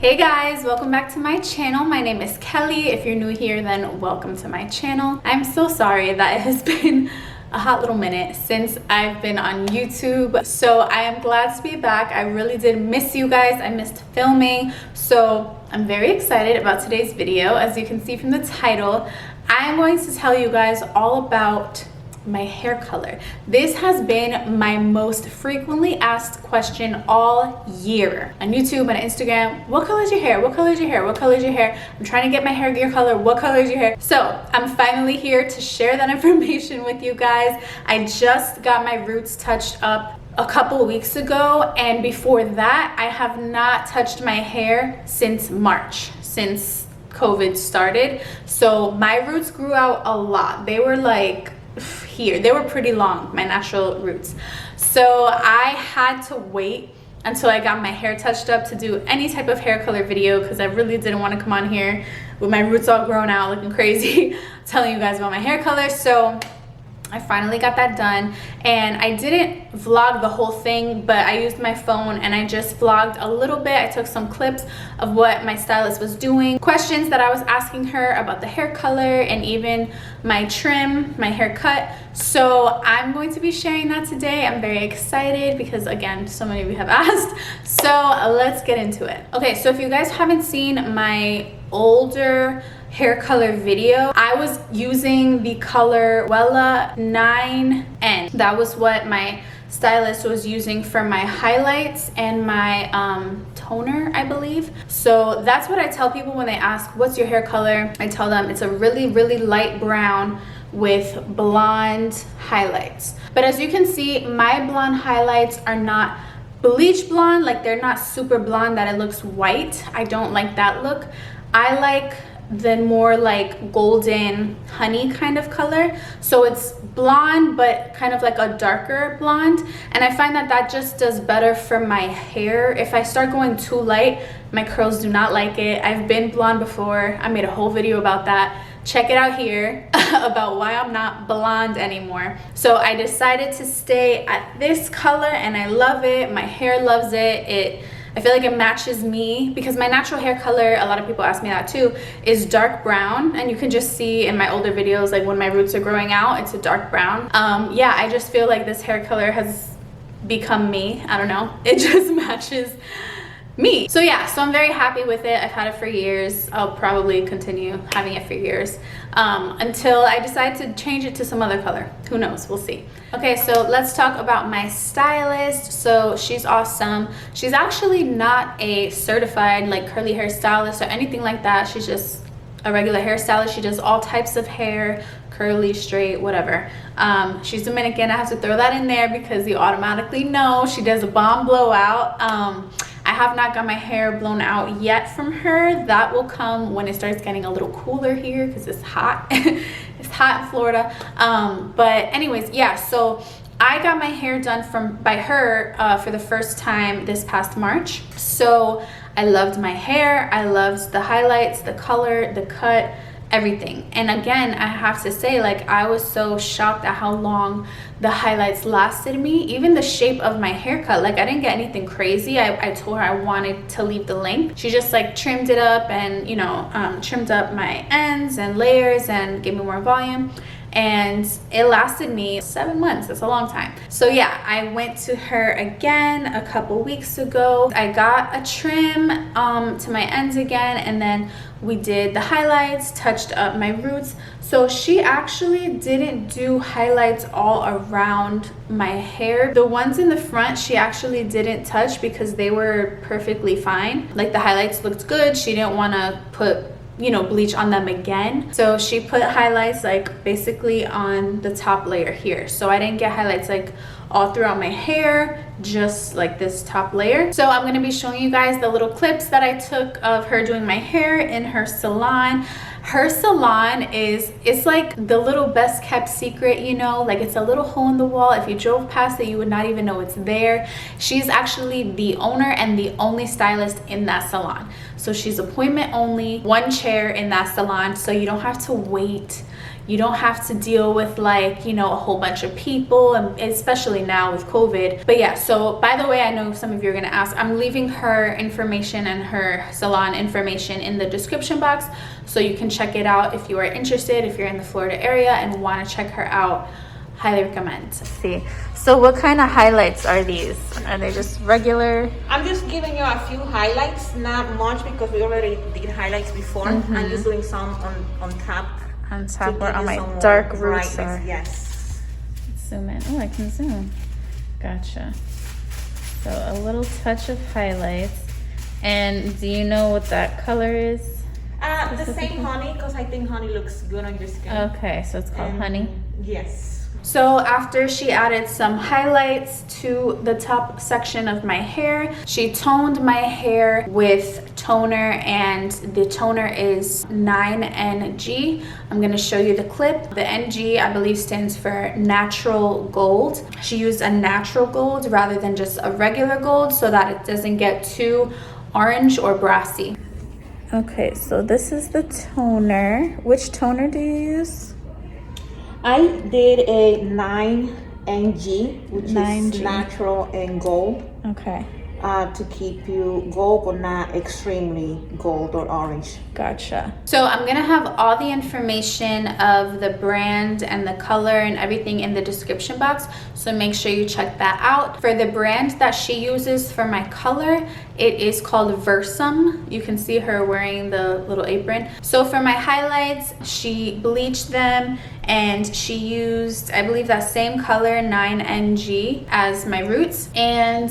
Hey guys, welcome back to my channel. My name is Kelly. If you're new here, then welcome to my channel. I'm so sorry that it has been a hot little minute since I've been on YouTube. So I am glad to be back. I really did miss you guys. I missed filming. So I'm very excited about today's video. As you can see from the title, I am going to tell you guys all about my hair color. This has been my most frequently asked question all year on YouTube and Instagram. What color is your hair? What color is your hair? What color is your hair? I'm trying to get my hair gear color. What color is your hair? So I'm finally here to share that information with you guys. I just got my roots touched up a couple weeks ago, and before that I have not touched my hair since March, since COVID started. So my roots grew out a lot. They were like here, they were pretty long, my natural roots. So I had to wait until I got my hair touched up to do any type of hair color video, because I really didn't want to come on here with my roots all grown out looking crazy telling you guys about my hair color. So I finally got that done, and I didn't vlog the whole thing, but I used my phone and I just vlogged a little bit. I took some clips of what my stylist was doing, questions that I was asking her about the hair color, and even my trim, my haircut. So I'm going to be sharing that today. I'm very excited because, again, so many of you have asked. So let's get into it. Okay, so if you guys haven't seen my older hair color video, I was using the color Wella 9N. That was what my stylist was using for my highlights and my toner, I believe. So that's what I tell people when they ask, what's your hair color? I tell them it's a really light brown with blonde highlights. But as you can see, my blonde highlights are not bleach blonde, like they're not super blonde that it looks white. I don't like that look. I like the more like golden honey kind of color. So it's blonde, but kind of like a darker blonde. And I find that that just does better for my hair. If I start going too light, my curls do not like it. I've been blonde before. I made a whole video about that. Check it out here about why I'm not blonde anymore. So I decided to stay at this color, and I love it. My hair loves it. I feel like it matches me, because my natural hair color, a lot of people ask me that too, is dark brown. And you can just see in my older videos, like when my roots are growing out, it's a dark brown. Yeah, I just feel like this hair color has become me. I don't know, it just matches me. So yeah, so I'm very happy with it. I've had it for years. I'll probably continue having it for years until I decide to change it to some other color. Who knows, we'll see. Okay, so let's talk about my stylist. So she's awesome. She's actually not a certified like curly hair stylist or anything like that. She's just a regular hairstylist. She does all types of hair, curly, straight, whatever. She's Dominican. I have to throw that in there because you automatically know she does a bomb blowout. I have not got my hair blown out yet from her. That will come when it starts getting a little cooler here, because it's hot. It's hot in Florida. But anyways, yeah, so I got my hair done by her for the first time this past March. So I loved my hair. I loved the highlights, the color, the cut, everything. And again, I have to say, like, I was so shocked at how long the highlights lasted me. Even the shape of my haircut, like I didn't get anything crazy. I told her I wanted to leave the length. She just like trimmed it up and, you know, trimmed up my ends and layers and gave me more volume. And it lasted me 7 months. That's a long time. So yeah, I went to her again a couple weeks ago. I got a trim to my ends again, and then we did the highlights, touched up my roots. So she actually didn't do highlights all around my hair. The ones in the front she actually didn't touch because they were perfectly fine. Like the highlights looked good. She didn't want to put, you know, bleach on them again. So she put highlights like basically on the top layer here. So I didn't get highlights like all throughout my hair, just like this top layer. So I'm gonna be showing you guys the little clips that I took of her doing my hair in her salon. Her salon it's like the little best kept secret, you know, like it's a little hole in the wall. If you drove past it, you would not even know it's there. She's actually the owner and the only stylist in that salon. So she's appointment only, one chair in that salon, so you don't have to wait, You don't have to deal with like, you know, a whole bunch of people, and especially now with COVID. But yeah, so by the way, I know some of you are gonna ask, I'm leaving her information and her salon information in the description box, so you can check it out if you are interested, if you're in the Florida area and want to check her out. Highly recommend. Let's see. So what kind of highlights are these? Are they just regular? I'm just giving you a few highlights, not much because we already did highlights before. I'm just doing some on top. On top where all my dark roots are. Yes. Let's zoom in. Oh, I can zoom. Gotcha. So a little touch of highlights. And do you know what that color is? The same honey, because I think honey looks good on your skin. Okay, so it's called honey? Yes. So after she added some highlights to the top section of my hair, she toned my hair with toner, and the toner is 9NG. I'm going to show you the clip. The NG, I believe, stands for natural gold. She used a natural gold rather than just a regular gold so that it doesn't get too orange or brassy. Okay, so this is the toner. Which toner do you use? I did a 9NG, which 9G. Is natural and gold. Okay. To keep you gold, but not extremely gold or orange. Gotcha. So I'm gonna have all the information of the brand and the color and everything in the description box, so make sure you check that out. For the brand that she uses for my color, it is called Versum. You can see her wearing the little apron. So for my highlights, she bleached them and she used, I believe, that same color 9NG as my roots, and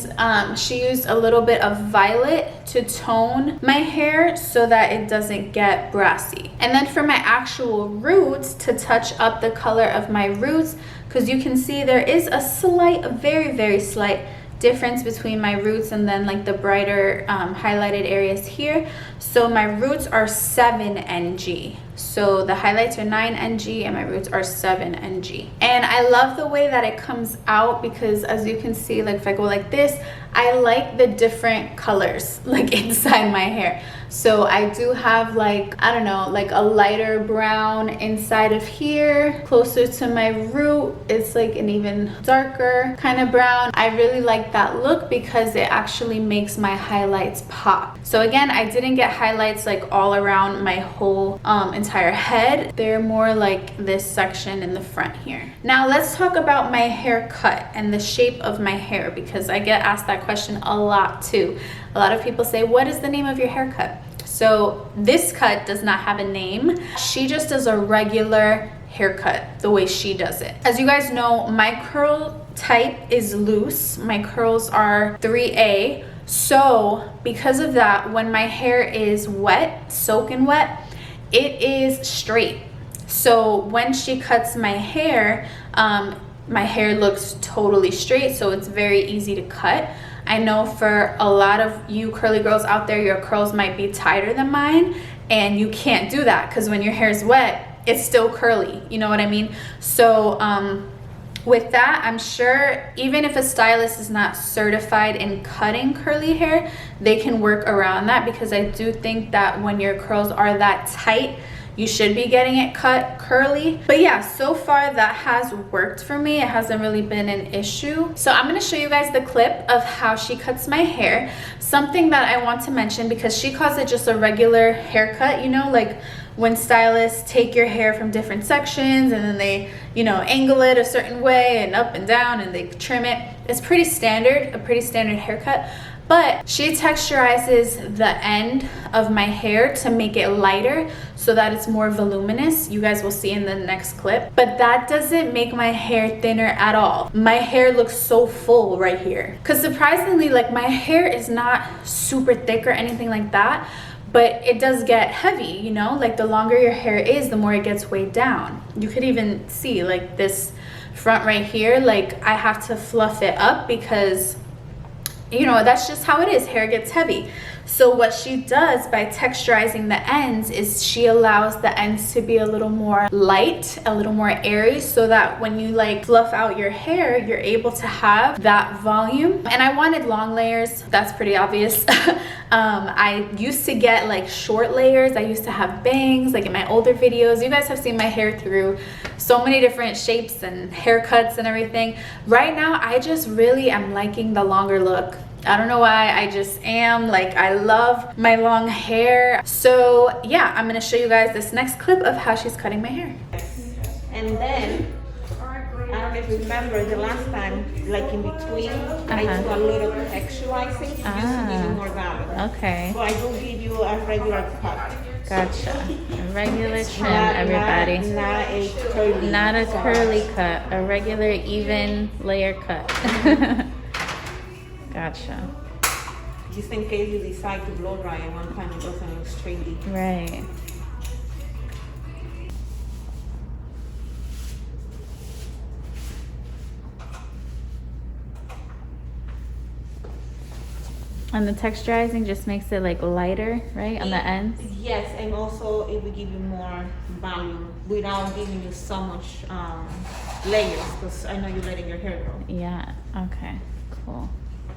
she used a little bit of violet to tone my hair so that it doesn't get brassy. And then for my actual roots, to touch up the color of my roots, because you can see there is a slight, a very slight difference between my roots and then like the brighter highlighted areas here. So my roots are 7NG. So the highlights are 9NG and my roots are 7NG. And I love the way that it comes out, because as you can see, like if I go like this, I like the different colors like inside my hair. So I do have like, I don't know, like a lighter brown inside of here. Closer to my root, it's like an even darker kind of brown. I really like that look because it actually makes my highlights pop. So again, I didn't get highlights like all around my whole entire head. They're more like this section in the front here. Now let's talk about my haircut and the shape of my hair, because I get asked that question a lot too. A lot of people say, what is the name of your haircut? So this cut does not have a name. She just does a regular haircut the way she does it. As you guys know, my curl type is loose. My curls are 3A. So because of that, when my hair is wet, soaking wet, it is straight. So when she cuts my hair looks totally straight, so it's very easy to cut. I know for a lot of you curly girls out there, your curls might be tighter than mine, and you can't do that because when your hair is wet, it's still curly. You know what I mean? So with that, I'm sure even if a stylist is not certified in cutting curly hair, they can work around that, because I do think that when your curls are that tight, you should be getting it cut curly. But yeah, so far that has worked for me. It hasn't really been an issue. So I'm gonna show you guys the clip of how she cuts my hair. Something that I want to mention, because she calls it just a regular haircut, you know, like when stylists take your hair from different sections and then they, you know, angle it a certain way and up and down and they trim it. It's pretty standard, a pretty standard haircut. But she texturizes the end of my hair to make it lighter so that it's more voluminous. You guys will see in the next clip. But that doesn't make my hair thinner at all. My hair looks so full right here. Because surprisingly, like my hair is not super thick or anything like that, but it does get heavy, you know? Like the longer your hair is, the more it gets weighed down. You could even see like this front right here, like I have to fluff it up because, you know, that's just how it is. Hair gets heavy. So what she does by texturizing the ends is she allows the ends to be a little more light, a little more airy, so that when you like fluff out your hair, you're able to have that volume. And I wanted long layers, that's pretty obvious. I used to get like short layers. I used to have bangs, like in my older videos. You guys have seen my hair through so many different shapes and haircuts and everything. Right now, I just really am liking the longer look. I don't know why, I just am. Like, I love my long hair. So yeah, I'm gonna show you guys this next clip of how she's cutting my hair. And then, I don't know if you remember the last time, like in between, I do a little texturizing just to give you more value. Okay. So I will give you a regular cut. Gotcha. A regular trim, everybody. Not a curly. Not a curly cut. A regular, even layer cut. Gotcha. Just in case you decide to blow dry at one time, it doesn't look straighty. Right. And the texturizing just makes it like lighter, right, on the ends? Yes, and also it will give you more volume without giving you so much layers, because I know you're letting your hair grow. Yeah, okay, cool.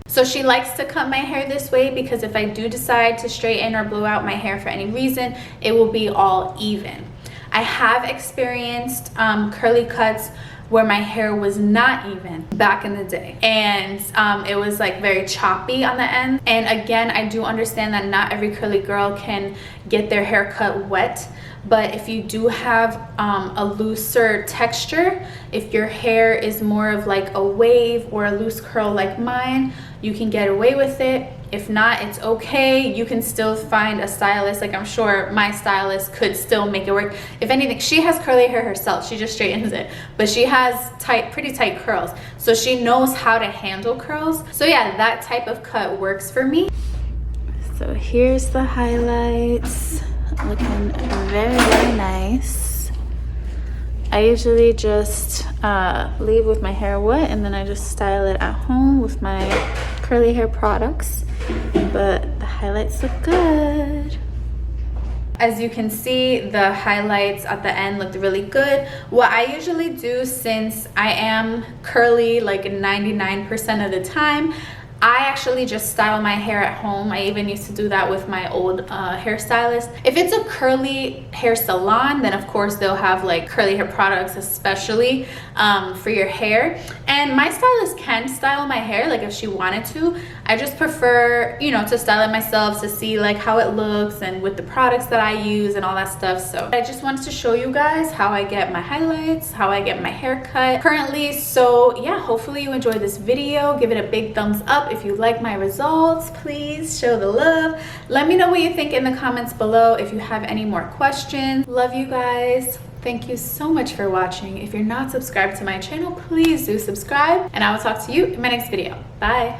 So she likes to cut my hair this way because if I do decide to straighten or blow out my hair for any reason, it will be all even. I have experienced curly cuts where my hair was not even back in the day, and it was like very choppy on the end. And again, I do understand that not every curly girl can get their hair cut wet, but if you do have a looser texture, if your hair is more of like a wave or a loose curl like mine, you can get away with it. If not, it's okay. You can still find a stylist. Like, I'm sure my stylist could still make it work. If anything, she has curly hair herself. She just straightens it, but she has pretty tight curls. So she knows how to handle curls. So yeah, that type of cut works for me. So here's the highlights. Looking very, very nice. I usually just leave with my hair wet, and then I just style it at home with my curly hair products. But the highlights look good. As you can see, the highlights at the end looked really good. What I usually do, since I am curly like 99% of the time, I actually just style my hair at home. I even used to do that with my old hairstylist. If it's a curly hair salon, then of course they'll have like curly hair products, especially for your hair. And my stylist can style my hair, like if she wanted to. I just prefer, you know, to style it myself to see like how it looks and with the products that I use and all that stuff. So I just wanted to show you guys how I get my highlights, how I get my hair cut currently. So yeah, hopefully you enjoyed this video. Give it a big thumbs up. If you like my results, please show the love. Let me know what you think in the comments below. If you have any more questions, love you guys. Thank you so much for watching. If you're not subscribed to my channel, please do subscribe, and I will talk to you in my next video. Bye.